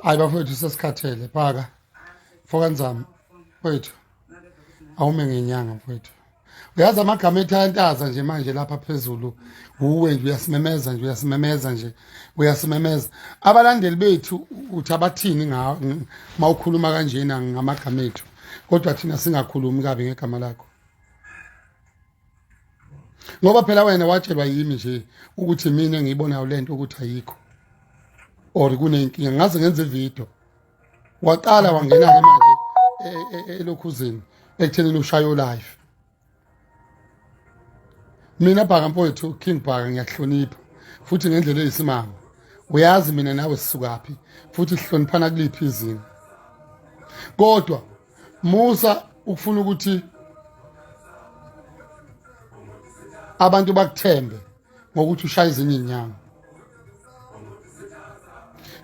Ayibafowethu sesikhathele Bhaka fokanzama wethu awume ngenyanga mfowethu. Uyazi amagama ethantaza nje manje lapha phezulu uwe nje uyasimemeza nje uyasimemeza abalandeli bethu uthi abathini mawukhuluma kanjena ngamagama ethu kodwa thina singakhulumi kabi ngegama lakho ngoba phela wena watshelwa yimi nje ukuthi mina ngiyibonayo lento ukuthi ayikho or kunenkinga ngaze ngenze ivideo waqala wangena ke manje elokhuzeni ekuthenini ushayo live. Mina Bhaka mfowethu King Bhaka ngiyahlonipha futhi ngendlela eyisimanga. Uyazi mina nawe sisukaphi futhi sihloniphana kuliphi izinga. Kodwa Musa ukufuna ukuthi abantu bakuthembe ngokuthi ushaya izinye inyanga.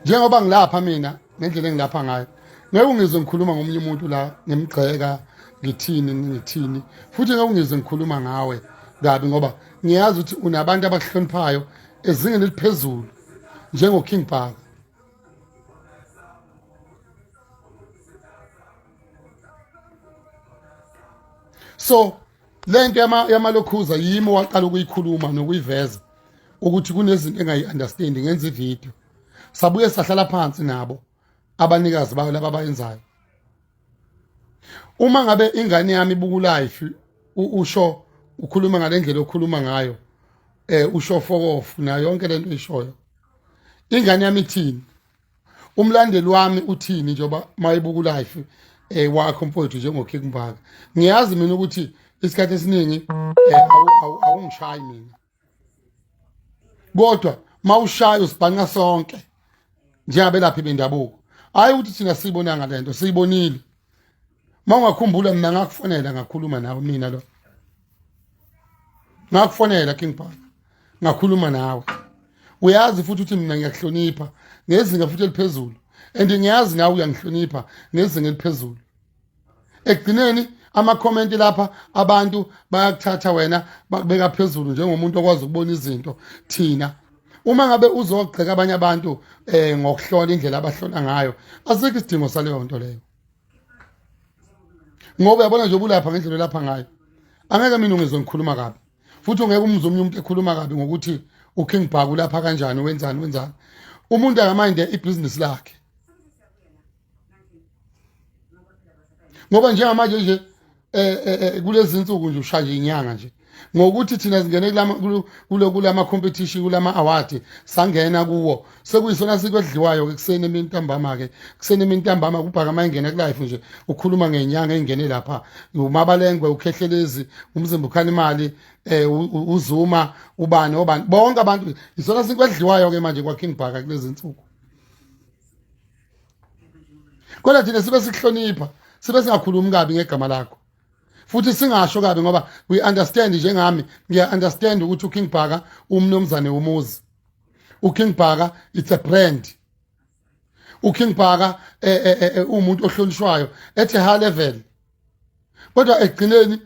Njengoba ngilapha mina ngendlela engilapha ngayo ngeke ungizwe ngikhuluma ngomunye umuntu la ngemgxeka ngithini futhi ngeke ungizwe ngikhuluma ngawe kabi ngoba ngiyazi ukuthi unabantu abakuhloniphayo ezingeni eliphezulu njengo King Bhaka. So lento yamalokhuza yimi waqala ukuyikhuluma nokuyiveza ukuthi kunezinto engayi-understand ngenza ivideo sabuye sahlala phansi nabo abanikazi bayo laba abayenzayo. Uma ngabe ingane yami ibuka live usho ukhuluma ngalendlela okhuluma ngayo usho fokofu na yonke lento ishoyo ingane yami ithini umlandeli wami uthini njoba mayibuka live wakho mfowethu njengo King Bhaka ngiyazi mina ukuthi isikhathi esiningi awungishayi mina kodwa mawushaya usibhanqa sonke njengabelaphi bendabuko hayi ukuthi thina siyibonanga lento siyibonile mawungakhumbula mina ngakufonela ngakhuluma nawe mina lo ngakufonela King Bhaka ngakhuluma nawe uyazi futhi ukuthi mina ngiyakuhlonipha ngezinga futhi eliphezulu and ngiyazi nawe uyangihlonipha ngezinga eliphezulu. Ekugcineni ama-comment lapha abantu bayakuthatha wena bakubeka phezulu njengomuntu okwazi ukubona izinto thina uma ngabe uzogxeka abanye abantu ngokuhlola indlela abahlola ngayo asikho isidingo saleyo nto leyo ngoba uyabona nje ubulapha ngendlela lapha ngayo angeke mina ungizwe ngikhuluma kabi futhi ungeke umzwe umuntu ekhuluma kabi ngokuthi uKing Bhaka ulapha kanjani wenzani umuntu akaminde ibusiness lakhe ngoba njengamanje nje kulezi insuku nje ushaya inyanga nje ngokuthi thina singene kulama competition kulama award sangena kuwo sekuyisona sikwedliwayo ekseni emini ntambama ke kuseni emini ntambama kuBhaka mayingena ku live nje ukhuluma ngenyanga engene lapha umabalengwe ukhehlelezi umzimba ukhana imali uzuma ubani bonke abantu isona sikwedliwayo ke manje kwa King Bhaka kulezi insuku kodwa thina sibe sihlonipha sibe singakhulumi kabi ngegama lakho futhi singasho kabi ngoba we understand njengami ngiya understand ukuthi uKing Bhaka umnomzane womuzi uKing Bhaka it's a brand uKing Bhaka umuntu ohlonishwayo at a high level kodwa egcineni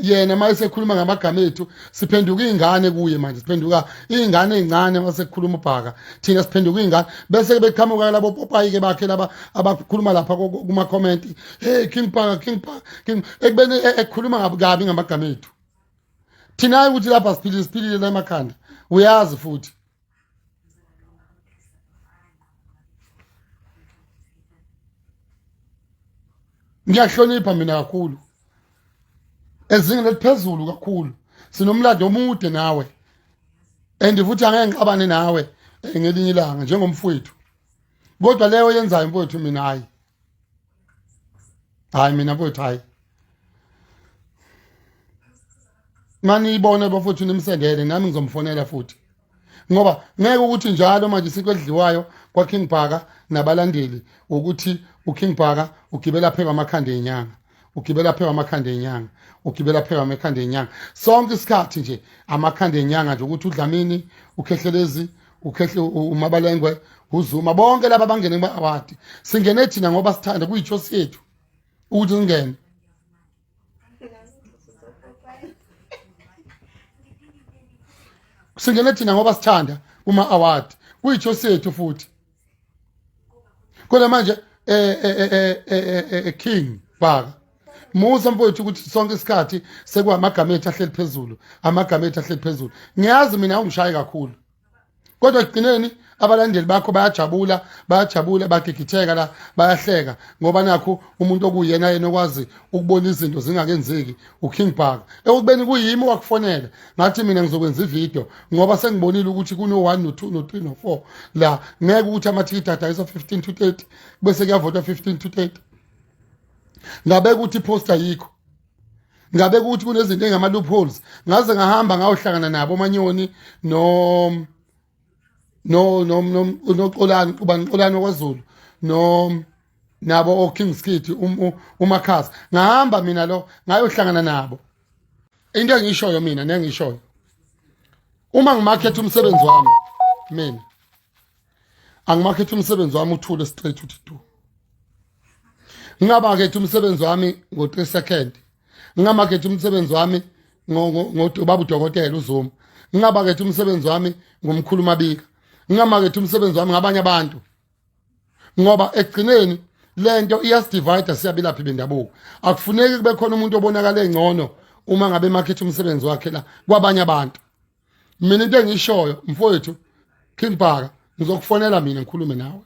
yena mayesekhuluma ngamagama ethu siphenduka ingane kuye manje siphenduka ingane ezincane masekukhuluma uBhaka thina siphenduka ingane bese beqhamuka labo popayi ke bakhe laba abakhuluma lapha kuma comment hey King Bhaka ekubeni ekhuluma kabi ngamagama ethu thina ukuthi lapha siphilile la emakhanda uyazi futhi ngiyahlonipha mina kakhulu ezingeni eliphezulu kakhulu sinomlando omude nawe and futhi angeke ngixabane nawe ngelinye ilanga njengomfowethu kodwa leyo yenzayo mfowethu mina hayi mina mfowethu hayi mani ibone bafowethu nimsendele nami ngizomfonela futhi ngoba ngeke ukuthi njalo manje sikwedliwayo kwa King Bhaka nabalandeli ukuthi uKing Bhaka ugibela phela amakhanda enyanga ugibela phela amakhanda enyanga ugibela phela amakhanda enyanga sonke isikhathi nje amakhanda enyanga nje ukuthi uDlamini ukhehlelezi umabalengwe uzuma bonke laba bangene kuma-award singene thina ngoba sithanda kuyitshosi yethu ukuthi singene singene thina ngoba sithanda kuma-award kuyitshosi yethu futhi khona manje King Bhaka musa mfowethu ukuthi sonke isikhathi sekuhamagama ethu ahleli phezulu amagama ethu ahleli phezulu ngiyazi mina ungishaye kakhulu kodwa ekugcineni abalandeli bakho bayajabula bagigitheka la bayahleka ngoba nakho umuntu okuyena yena okwazi ukubona izinto zingakenzeki uKing Bhaka ekubeni kuyimi wakufonela ngathi mina ngizokwenza ivideo ngoba sengibonile ukuthi kuno 1 no 2 no 3 no 4 la ngeke ukuthi amathikithi adayisa 15 to 30 bese kuyavotwa 15 to 30 ngabe ukuthi poster yikho ngabe ukuthi kunezinto engama loopholes ngaze ngahamba ngayohlangana nabo omanyoni noxolani ubani kwaZulu nabo oKing Skit uMakhasa ngahamba mina lo ngayohlangana nabo into engishoyo mina nengishoyo uma ngimarket umsebenzi wami mina angimarket umsebenzi wami uthule straight uthi tu ngingamarket umsebenzi wami ngo3 second ngingamarket umsebenzi wami ngobaba udokotela uZuma ngingamarket umsebenzi wami ngomkhuluma bika ngingamarket umsebenzi wami ngabanye abantu ngoba ekugcineni lento iyasdivide siyabilaphi bendabuko akufuneki kube khona umuntu obonakala engcono uma ngabe market umsebenzi wakhe la kwabanye abantu mina into engishoyo mfowethu King Bhaka ngizokufonela mina ngikhulume nawe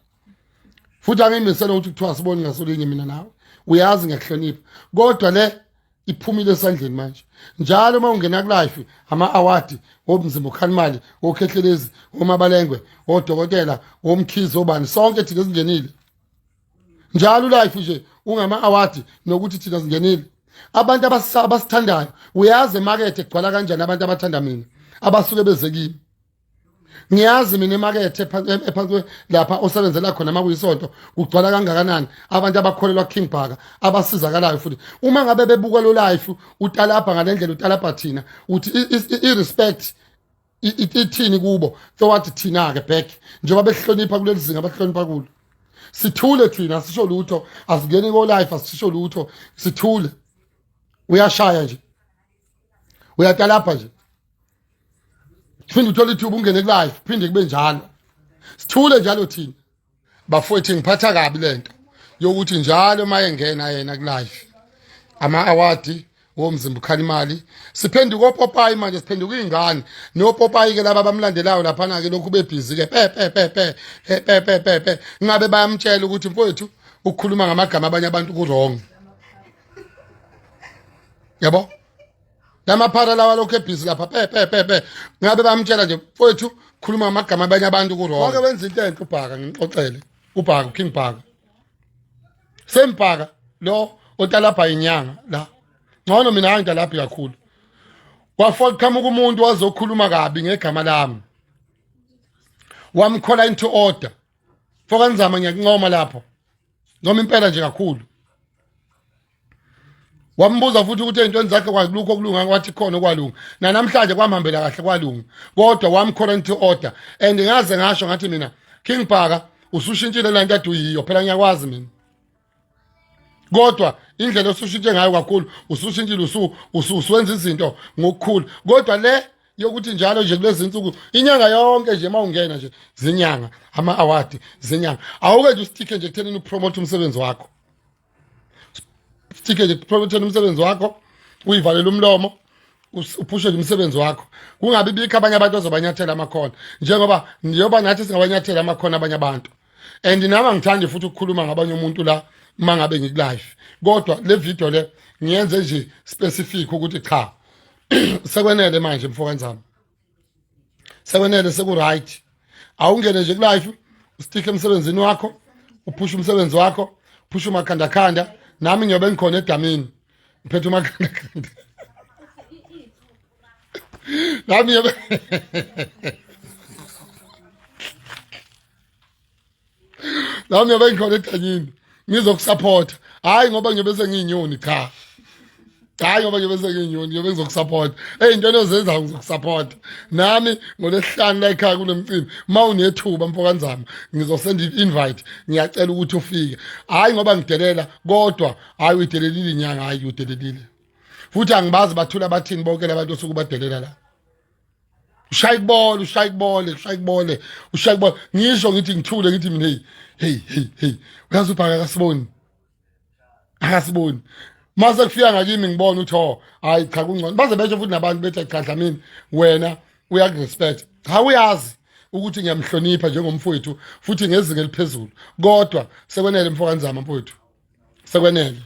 futhi angimisela ukuthi kuthiwa sibone ngasolinye mina nawe uyazi ngekuhlonipha kodwa le iphumile esandleni manje njalo uma ungena ku live ama award womzimba ukhalimali okhehlelezi omabalengwe odokotela omkhizi obani sonke thina singenile njalo live nje ungama award nokuthi thina singenile abantu abasithandayo uyazi emarket egcwala kanjani abantu abathanda mina abasuke bezekini ngiyazi mina emarket ephansi lapha osebenzela khona makuyisonto ugcwala kangakanani abantu abakholelwa King Bhaka abasizakalayo futhi uma ngabe bebuka lo live utalapha ngalendlela utalapha thina uthi irespect ithini kubo sowathi thina ke back njengoba behlonipha kuleli zinga abahlonipha kulo sithule thina asisho lutho asingeni ko live asisho lutho sithule uyashaya nje uyatalapha nje phinde uthola ithuba ungene ku live phinde kube njalo sithule njalo thina bafowethu ngiphatha kabi lento yokuthi njalo maye ngena yena ku live ama award womzimba ukhalimali siphenduka opopayi manje siphenduka ingane nopopayi ke laba bamlandelayo lapha na ke lokhu bebhizi ke pe ngabe bayamtshela ukuthi mfowethu ukukhuluma ngamagama abanye abantu ku wrong yabo lamaphara lawa lokho ebhizi lapha pe ngabe bamtshela nje mfowethu khuluma ngamagama abanye abantu ku wrong wake wenza into enhle uBhaka ngixoxele uBhaka King Bhaka sembhaka lo otalapha inyanga la ngcono mina angidalaphi kakhulu wafoqhamuka umuntu wazokhuluma kabi ngegama lami wamkhola into order fokanzama ngiyancoma lapho noma impela nje kakhulu wambuza futhi ukuthi ezintweni zakhe kwalukho okulunga kwathi khona kwalunga namhlanje kwamhambela kahle kwalunga kodwa wamkhola into order and ngaze ngasho ngathi mina King Bhaka usushintshile la nto ade uyiyo phela ngiyakwazi mina kodwa indlela osushintshe ngayo kakhulu usushintshile usuwenza izinto ngokukhulu kodwa le yokuthi njalo nje kulezi insuku inyanga yonke nje mawungena nje zinyanga ama award zinyanga awuke nje usitike nje ekuthenini upromote umsebenzi wakho stike nje promote umsebenzi wakho uyivalela umlomo uphushe umsebenzi wakho kungabi bikho abanye abantu azobanyathela amakhona njengoba ngiyoba nathi singabanyathela amakhona abanye abantu and nami ngithanda futhi ukukhuluma ngabanye umuntu la mangabe ngikulive kodwa le video le ngiyenze nje specific ukuthi cha sekwenele manje mfokanzami sekwenele seku right awungene nje kulive ustick emsebenzini wakho uphusha umsebenzi wakho phusha umakhanda khanda nami ngiyobe ngikhona eDlamini ngiphethe umakhanda khanda nami ngiyobe ngikhona eDlamini ngizokusupport hayi ngoba ngiyobe sengiyinyoni cha hayi ngoba ngiyobe sengiyinyoni ngiyobe ngizokusupport into ozenza ngizokusupport nami ngolesihlanu la ekhaya kunemcimbi mawunethuba mfokanzama ngizosenda invite ngiyacela ukuthi ufike hayi ngoba ngidelela kodwa hayi uyidelelile inyanga hayi uyidelelile futhi angibazi bathula bathini bonke labantu osuku badelela la ushaya ibole ngisho ngithi ngithule ngithi mina hey hey uyazi uBhaka akasiboni mase kufika ngakimi ngibona utho hayi cha kungcono baze besho futhi nabantu bethi cha Dlamini wena uyakurespect ha uyazi ukuthi ngiyamhlonipha njengomfowethu futhi ngezinga eliphezulu kodwa sekwenele mfokanzama mfowethu sekwenele